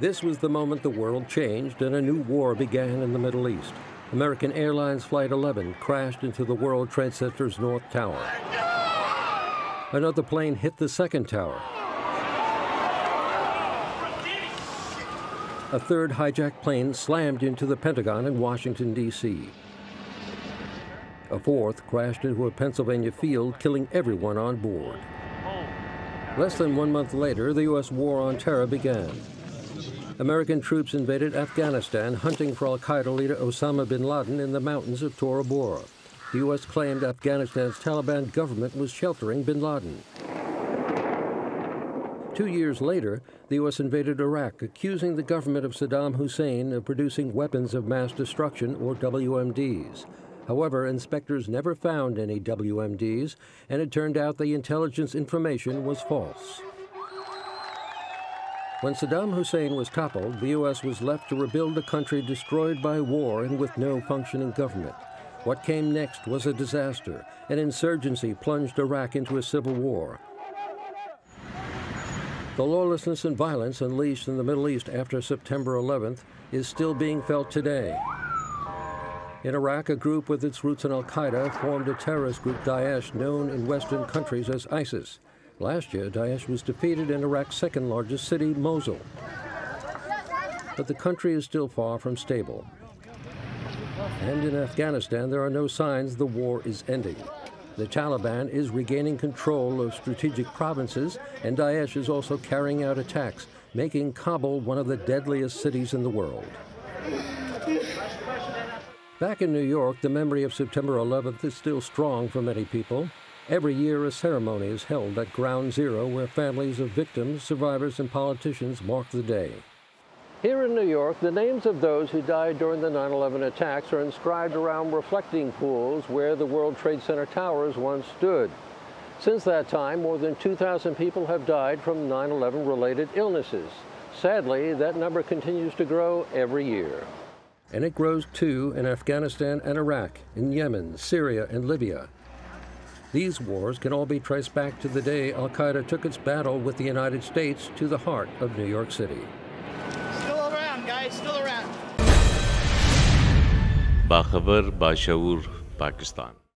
This was the moment the world changed and a new war began in the Middle East. American Airlines Flight 11 crashed into the World Trade Center's North Tower. Another plane hit the second tower. A third hijacked plane slammed into the Pentagon in Washington, D.C. A fourth crashed into a Pennsylvania field, killing everyone on board. Less than 1 month later, the U.S. war on terror began. American troops invaded Afghanistan, hunting for al-Qaeda leader Osama bin Laden in the mountains of Tora Bora. The U.S. claimed Afghanistan's Taliban government was sheltering bin Laden. 2 years later, the U.S. invaded Iraq, accusing the government of Saddam Hussein of producing weapons of mass destruction, or WMDs. However, inspectors never found any WMDs, and it turned out the intelligence information was false. When Saddam Hussein was toppled, the U.S. was left to rebuild a country destroyed by war and with no functioning government. What came next was a disaster. An insurgency plunged Iraq into a civil war. The lawlessness and violence unleashed in the Middle East after September 11th is still being felt today. In Iraq, a group with its roots in al-Qaeda formed a terrorist group, Daesh, known in Western countries as ISIS. Last year, Daesh was defeated in Iraq's second largest city, Mosul. But the country is still far from stable. And in Afghanistan, there are no signs the war is ending. The Taliban is regaining control of strategic provinces, and Daesh is also carrying out attacks, making Kabul one of the deadliest cities in the world. Back in New York, the memory of September 11th is still strong for many people. Every year, a ceremony is held at Ground Zero where families of victims, survivors, and politicians mark the day. Here in New York, the names of those who died during the 9/11 attacks are inscribed around reflecting pools where the World Trade Center towers once stood. Since that time, more than 2,000 people have died from 9/11 related illnesses. Sadly, that number continues to grow every year. And it grows too in Afghanistan and Iraq, in Yemen, Syria, and Libya. These wars can all be traced back to the day al-Qaeda took its battle with the United States to the heart of New York City. Still around, guys, still around. बाखबर बाशऊर Pakistan.